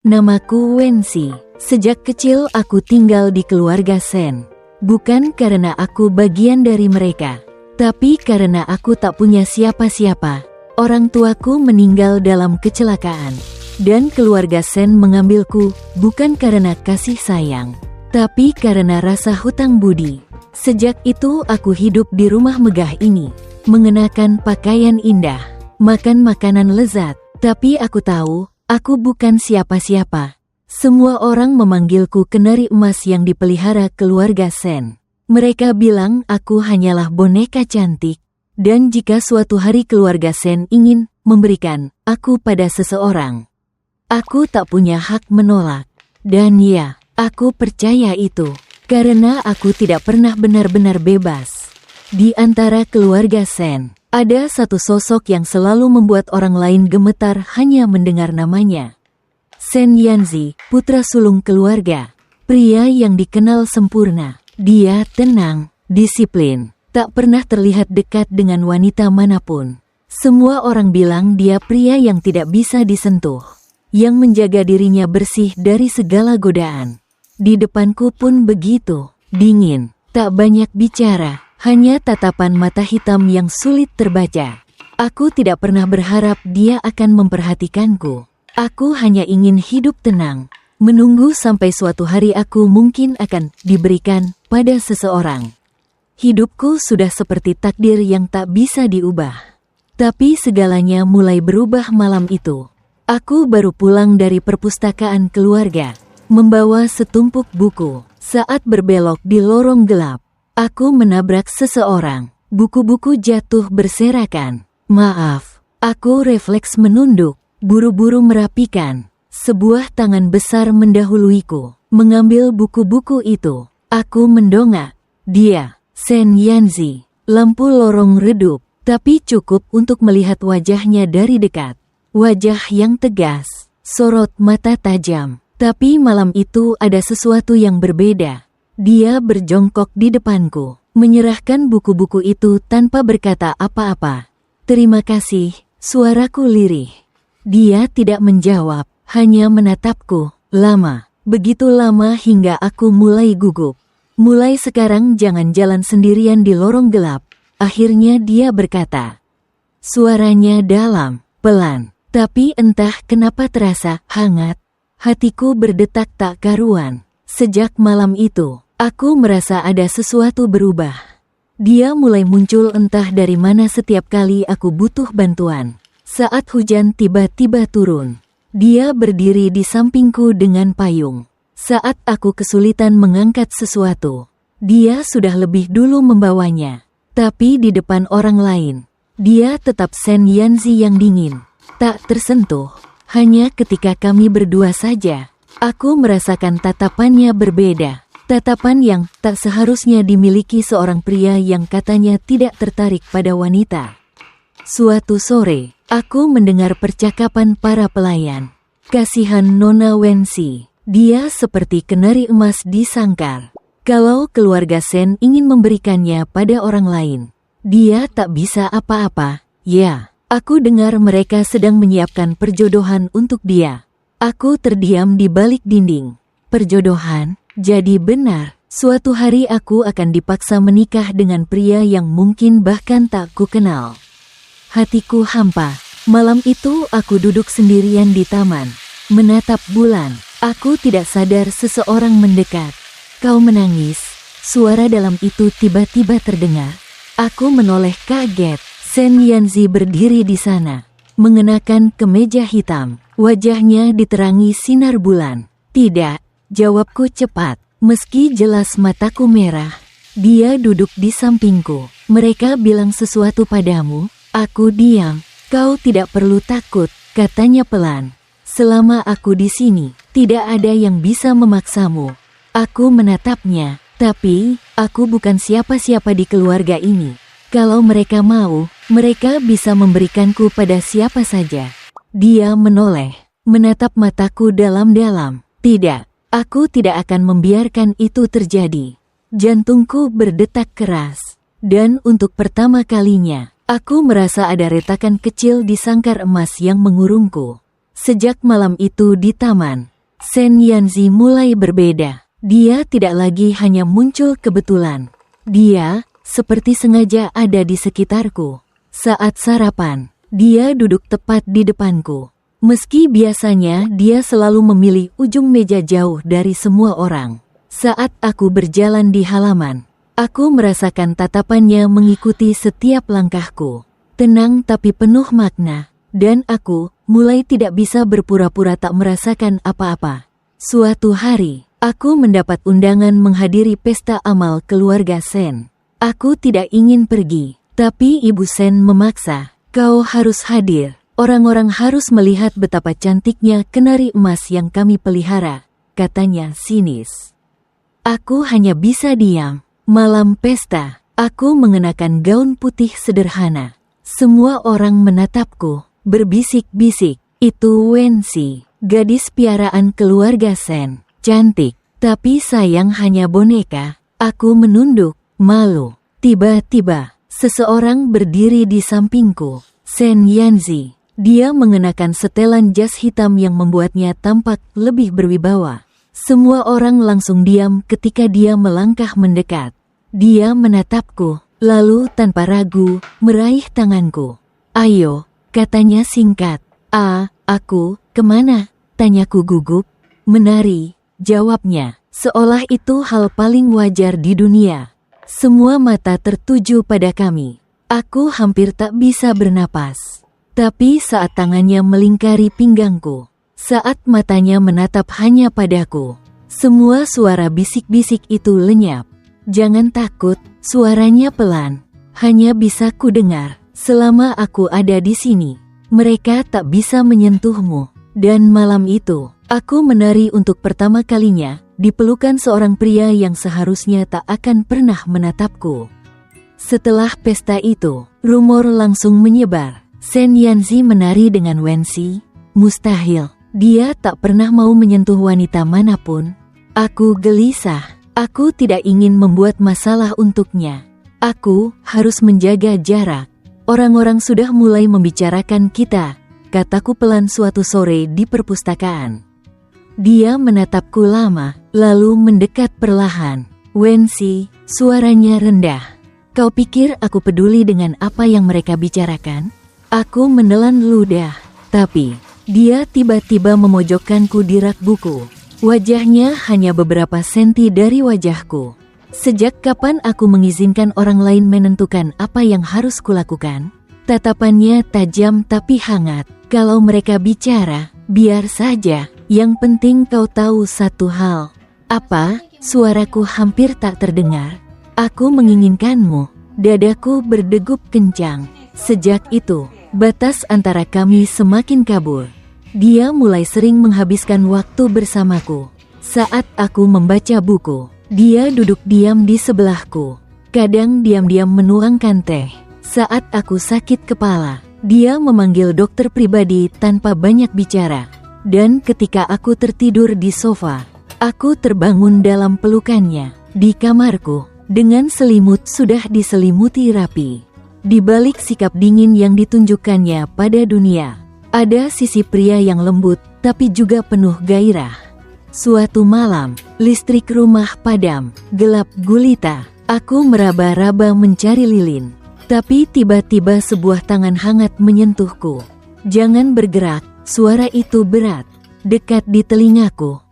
Namaku Wensi. Sejak kecil aku tinggal di keluarga Sen. Bukan karena aku bagian dari mereka, tapi karena aku tak punya siapa-siapa. Orang tuaku meninggal dalam kecelakaan, dan keluarga Sen mengambilku bukan karena kasih sayang, tapi karena rasa hutang budi. Sejak itu aku hidup di rumah megah ini, mengenakan pakaian indah, makan makanan lezat, tapi aku tahu, aku bukan siapa-siapa. Semua orang memanggilku kenari emas yang dipelihara keluarga Sen. Mereka bilang aku hanyalah boneka cantik, dan jika suatu hari keluarga Sen ingin memberikan aku pada seseorang, aku tak punya hak menolak. Dan ya, aku percaya itu, karena aku tidak pernah benar-benar bebas. Di antara keluarga Sen, ada satu sosok yang selalu membuat orang lain gemetar hanya mendengar namanya. Sen Yanzi, putra sulung keluarga. Pria yang dikenal sempurna. Dia tenang, disiplin, tak pernah terlihat dekat dengan wanita manapun. Semua orang bilang dia pria yang tidak bisa disentuh, yang menjaga dirinya bersih dari segala godaan. Di depanku pun begitu, dingin, tak banyak bicara. Hanya tatapan mata hitam yang sulit terbaca. Aku tidak pernah berharap dia akan memperhatikanku. Aku hanya ingin hidup tenang, menunggu sampai suatu hari aku mungkin akan diberikan pada seseorang. Hidupku sudah seperti takdir yang tak bisa diubah. Tapi segalanya mulai berubah malam itu. Aku baru pulang dari perpustakaan keluarga, membawa setumpuk buku. Saat berbelok di lorong gelap, aku menabrak seseorang. Buku-buku jatuh berserakan. Maaf, aku refleks menunduk, buru-buru merapikan. Sebuah tangan besar mendahuluiku, mengambil buku-buku itu. Aku mendongak. Dia, Sen Yanzi. Lampu lorong redup, tapi cukup untuk melihat wajahnya dari dekat. Wajah yang tegas, sorot mata tajam. Tapi malam itu ada sesuatu yang berbeda. Dia berjongkok di depanku, menyerahkan buku-buku itu tanpa berkata apa-apa. Terima kasih, suaraku lirih. Dia tidak menjawab, hanya menatapku, lama. Begitu lama hingga aku mulai gugup. Mulai sekarang jangan jalan sendirian di lorong gelap. Akhirnya dia berkata. Suaranya dalam, pelan, tapi entah kenapa terasa hangat. Hatiku berdetak tak karuan. Sejak malam itu, aku merasa ada sesuatu berubah. Dia mulai muncul entah dari mana setiap kali aku butuh bantuan. Saat hujan tiba-tiba turun, dia berdiri di sampingku dengan payung. Saat aku kesulitan mengangkat sesuatu, dia sudah lebih dulu membawanya. Tapi di depan orang lain, dia tetap Sen Yanzi yang dingin, tak tersentuh. Hanya ketika kami berdua saja, aku merasakan tatapannya berbeda. Tatapan yang tak seharusnya dimiliki seorang pria yang katanya tidak tertarik pada wanita. Suatu sore, aku mendengar percakapan para pelayan. Kasihan Nona Wensi, dia seperti kenari emas di sangkar. Kalau keluarga Sen ingin memberikannya pada orang lain, dia tak bisa apa-apa. Ya, aku dengar mereka sedang menyiapkan perjodohan untuk dia. Aku terdiam di balik dinding. Perjodohan? Jadi benar, suatu hari aku akan dipaksa menikah dengan pria yang mungkin bahkan tak ku kenal. Hatiku hampa. Malam itu aku duduk sendirian di taman, menatap bulan. Aku tidak sadar seseorang mendekat. Kau menangis. Suara dalam itu tiba-tiba terdengar. Aku menoleh kaget. Sen Yanzi berdiri di sana, mengenakan kemeja hitam. Wajahnya diterangi sinar bulan. Tidak, jawabku cepat. Meski jelas mataku merah, dia duduk di sampingku. Mereka bilang sesuatu padamu. Aku diam. Kau tidak perlu takut, katanya pelan. Selama aku di sini, tidak ada yang bisa memaksamu. Aku menatapnya, tapi aku bukan siapa-siapa di keluarga ini. Kalau mereka mau, mereka bisa memberikanku pada siapa saja. Dia menoleh, menatap mataku dalam-dalam. Tidak, aku tidak akan membiarkan itu terjadi. Jantungku berdetak keras, dan untuk pertama kalinya, aku merasa ada retakan kecil di sangkar emas yang mengurungku. Sejak malam itu di taman, Shen Yanzi mulai berbeda. Dia tidak lagi hanya muncul kebetulan. Dia seperti sengaja ada di sekitarku. Saat sarapan, dia duduk tepat di depanku. Meski biasanya dia selalu memilih ujung meja jauh dari semua orang. Saat aku berjalan di halaman, aku merasakan tatapannya mengikuti setiap langkahku. Tenang tapi penuh makna, dan aku mulai tidak bisa berpura-pura tak merasakan apa-apa. Suatu hari, aku mendapat undangan menghadiri pesta amal keluarga Shen. Aku tidak ingin pergi, tapi Ibu Shen memaksa. Kau harus hadir. Orang-orang harus melihat betapa cantiknya kenari emas yang kami pelihara, katanya sinis. Aku hanya bisa diam. Malam pesta, aku mengenakan gaun putih sederhana. Semua orang menatapku, berbisik-bisik. Itu Wenxi, gadis piaraan keluarga Shen. Cantik, tapi sayang hanya boneka. Aku menunduk, malu. Tiba-tiba, seseorang berdiri di sampingku. Shen Yanzi. Dia mengenakan setelan jas hitam yang membuatnya tampak lebih berwibawa. Semua orang langsung diam ketika dia melangkah mendekat. Dia menatapku, lalu tanpa ragu, meraih tanganku. Ayo, katanya singkat. Aku, kemana? Tanyaku gugup. Menari, jawabnya, seolah itu hal paling wajar di dunia. Semua mata tertuju pada kami. Aku hampir tak bisa bernapas. Tapi saat tangannya melingkari pinggangku, saat matanya menatap hanya padaku, semua suara bisik-bisik itu lenyap. Jangan takut, suaranya pelan. Hanya bisa ku dengar, selama aku ada di sini, mereka tak bisa menyentuhmu. Dan malam itu, aku menari untuk pertama kalinya, di pelukan seorang pria yang seharusnya tak akan pernah menatapku. Setelah pesta itu, rumor langsung menyebar. Shen Yanzi menari dengan Wenxi. Mustahil, dia tak pernah mau menyentuh wanita manapun. Aku gelisah. Aku tidak ingin membuat masalah untuknya. Aku harus menjaga jarak. Orang-orang sudah mulai membicarakan kita, kataku pelan suatu sore di perpustakaan. Dia menatapku lama, lalu mendekat perlahan. Wenxi, suaranya rendah. Kau pikir aku peduli dengan apa yang mereka bicarakan? Aku menelan ludah, tapi dia tiba-tiba memojokkanku di rak buku. Wajahnya hanya beberapa senti dari wajahku. Sejak kapan aku mengizinkan orang lain menentukan apa yang harus kulakukan? Tatapannya tajam tapi hangat. Kalau mereka bicara, biar saja. Yang penting kau tahu satu hal. Apa? Suaraku hampir tak terdengar. Aku menginginkanmu. Dadaku berdegup kencang. Sejak itu, batas antara kami semakin kabur. Dia mulai sering menghabiskan waktu bersamaku. Saat aku membaca buku, dia duduk diam di sebelahku. Kadang diam-diam menuangkan teh. Saat aku sakit kepala, dia memanggil dokter pribadi tanpa banyak bicara. Dan ketika aku tertidur di sofa, aku terbangun dalam pelukannya. Di kamarku, dengan selimut sudah diselimuti rapi. Di balik sikap dingin yang ditunjukkannya pada dunia, ada sisi pria yang lembut tapi juga penuh gairah. Suatu malam, listrik rumah padam, gelap gulita. Aku meraba-raba mencari lilin, tapi tiba-tiba sebuah tangan hangat menyentuhku. Jangan bergerak, suara itu berat, dekat di telingaku.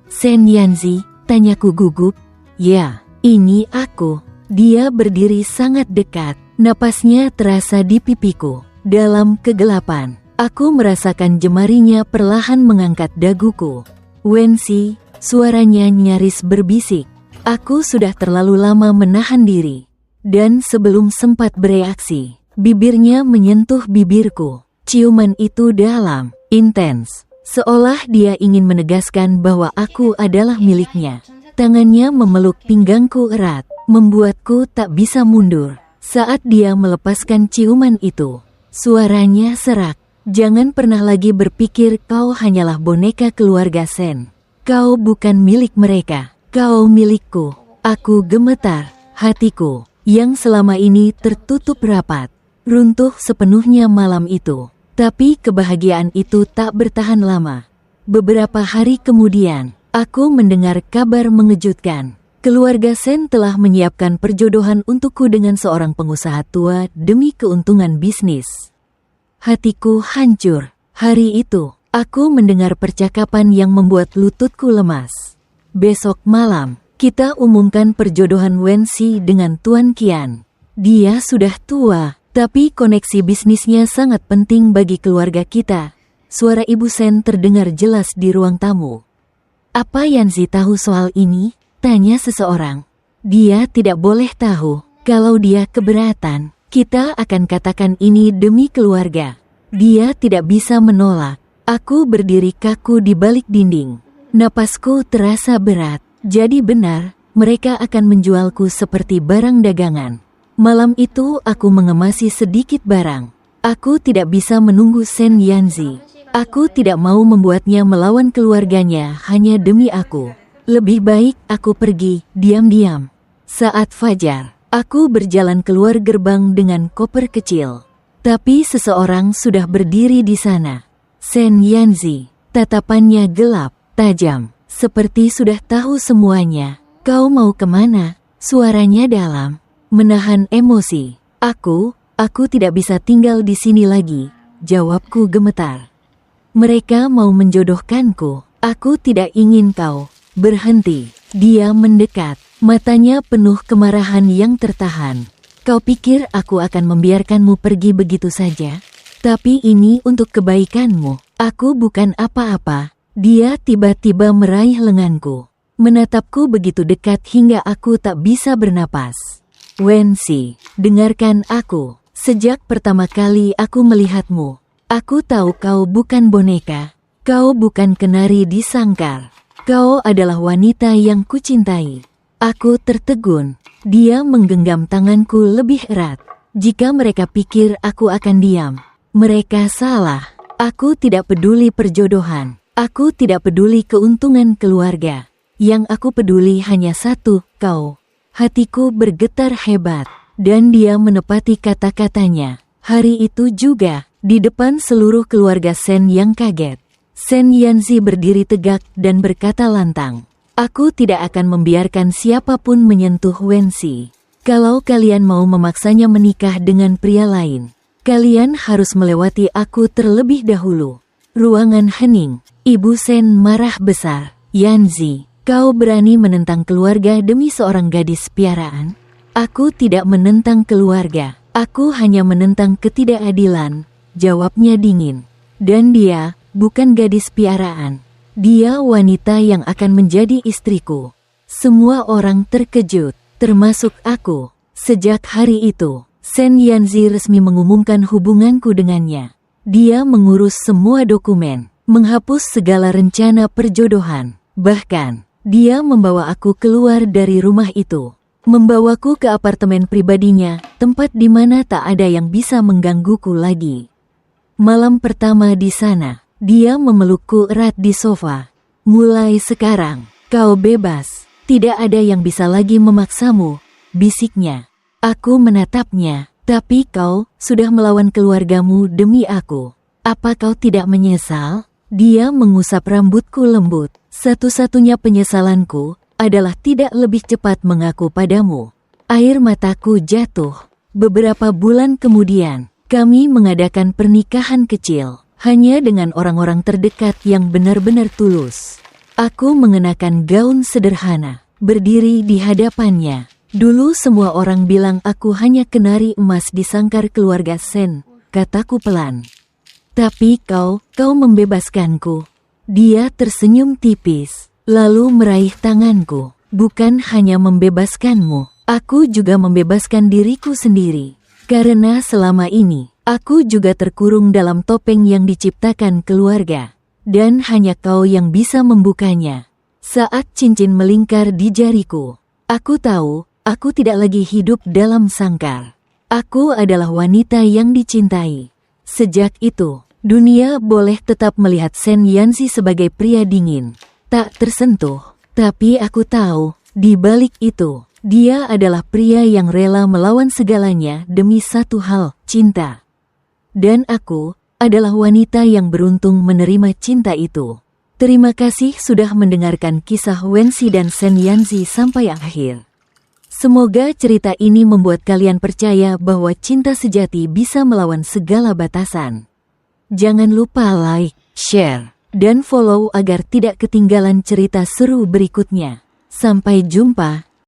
Shen Yanzi, tanyaku gugup. Ya, ini aku. Dia berdiri sangat dekat. Napasnya terasa di pipiku. Dalam kegelapan, aku merasakan jemarinya perlahan mengangkat daguku. Wenxi, suaranya nyaris berbisik. Aku sudah terlalu lama menahan diri. Dan sebelum sempat bereaksi, bibirnya menyentuh bibirku. Ciuman itu dalam, intens. Seolah dia ingin menegaskan bahwa aku adalah miliknya. Tangannya memeluk pinggangku erat, membuatku tak bisa mundur. Saat dia melepaskan ciuman itu, suaranya serak. Jangan pernah lagi berpikir kau hanyalah boneka keluarga Shen. Kau bukan milik mereka, kau milikku. Aku gemetar, hatiku, yang selama ini tertutup rapat, runtuh sepenuhnya malam itu. Tapi kebahagiaan itu tak bertahan lama. Beberapa hari kemudian, aku mendengar kabar mengejutkan. Keluarga Sen telah menyiapkan perjodohan untukku dengan seorang pengusaha tua demi keuntungan bisnis. Hatiku hancur. Hari itu, aku mendengar percakapan yang membuat lututku lemas. Besok malam, kita umumkan perjodohan Wensi dengan Tuan Qian. Dia sudah tua, tapi koneksi bisnisnya sangat penting bagi keluarga kita. Suara Ibu Sen terdengar jelas di ruang tamu. Apa Yanzi tahu soal ini? Tanya seseorang. Dia tidak boleh tahu. Kalau dia keberatan, kita akan katakan ini demi keluarga. Dia tidak bisa menolak. Aku berdiri kaku di balik dinding. Napasku terasa berat. Jadi benar, mereka akan menjualku seperti barang dagangan. Malam itu aku mengemasi sedikit barang. Aku tidak bisa menunggu Sen Yanzi. Aku tidak mau membuatnya melawan keluarganya hanya demi aku. Lebih baik aku pergi, diam-diam. Saat fajar, aku berjalan keluar gerbang dengan koper kecil. Tapi seseorang sudah berdiri di sana. Sen Yanzi, tatapannya gelap, tajam, seperti sudah tahu semuanya. Kau mau kemana? Suaranya dalam, menahan emosi. Aku tidak bisa tinggal di sini lagi, jawabku gemetar. Mereka mau menjodohkanku, aku tidak ingin kau. Berhenti. Dia mendekat. Matanya penuh kemarahan yang tertahan. Kau pikir aku akan membiarkanmu pergi begitu saja? Tapi ini untuk kebaikanmu. Aku bukan apa-apa. Dia tiba-tiba meraih lenganku. Menatapku begitu dekat hingga aku tak bisa bernapas. Wensi, dengarkan aku. Sejak pertama kali aku melihatmu, aku tahu kau bukan boneka. Kau bukan kenari di sangkar. Kau adalah wanita yang kucintai. Aku tertegun. Dia menggenggam tanganku lebih erat. Jika mereka pikir aku akan diam, mereka salah. Aku tidak peduli perjodohan. Aku tidak peduli keuntungan keluarga. Yang aku peduli hanya satu, kau. Hatiku bergetar hebat. Dan dia menepati kata-katanya. Hari itu juga, di depan seluruh keluarga Sen yang kaget. Sen Yanzi berdiri tegak dan berkata lantang, aku tidak akan membiarkan siapapun menyentuh Wensi. Kalau kalian mau memaksanya menikah dengan pria lain, kalian harus melewati aku terlebih dahulu. Ruangan hening. Ibu Sen marah besar. Yanzi, kau berani menentang keluarga demi seorang gadis piaraan? Aku tidak menentang keluarga. Aku hanya menentang ketidakadilan, jawabnya dingin. Dan dia bukan gadis piaraan. Dia wanita yang akan menjadi istriku. Semua orang terkejut, termasuk aku. Sejak hari itu, Sen Yanzi resmi mengumumkan hubunganku dengannya. Dia mengurus semua dokumen, menghapus segala rencana perjodohan. Bahkan, dia membawa aku keluar dari rumah itu. Membawaku ke apartemen pribadinya, tempat di mana tak ada yang bisa menggangguku lagi. Malam pertama di sana, dia memelukku erat di sofa. Mulai sekarang, kau bebas. Tidak ada yang bisa lagi memaksamu, bisiknya. Aku menatapnya. Tapi kau sudah melawan keluargamu demi aku. Apa kau tidak menyesal? Dia mengusap rambutku lembut. Satu-satunya penyesalanku adalah tidak lebih cepat mengaku padamu. Air mataku jatuh. Beberapa bulan kemudian, kami mengadakan pernikahan kecil. Hanya dengan orang-orang terdekat yang benar-benar tulus. Aku mengenakan gaun sederhana, berdiri di hadapannya. Dulu semua orang bilang aku hanya kenari emas di sangkar keluarga Sen, kataku pelan. Tapi kau membebaskanku. Dia tersenyum tipis, lalu meraih tanganku. Bukan hanya membebaskanmu, aku juga membebaskan diriku sendiri. Karena selama ini, aku juga terkurung dalam topeng yang diciptakan keluarga. Dan hanya kau yang bisa membukanya. Saat cincin melingkar di jariku, aku tahu, aku tidak lagi hidup dalam sangkar. Aku adalah wanita yang dicintai. Sejak itu, dunia boleh tetap melihat Sen Yanzi sebagai pria dingin, tak tersentuh. Tapi aku tahu, di balik itu, dia adalah pria yang rela melawan segalanya demi satu hal, cinta. Dan aku adalah wanita yang beruntung menerima cinta itu. Terima kasih sudah mendengarkan kisah Wenxi dan Shen Yanzi sampai akhir. Semoga cerita ini membuat kalian percaya bahwa cinta sejati bisa melawan segala batasan. Jangan lupa like, share, dan follow agar tidak ketinggalan cerita seru berikutnya. Sampai jumpa.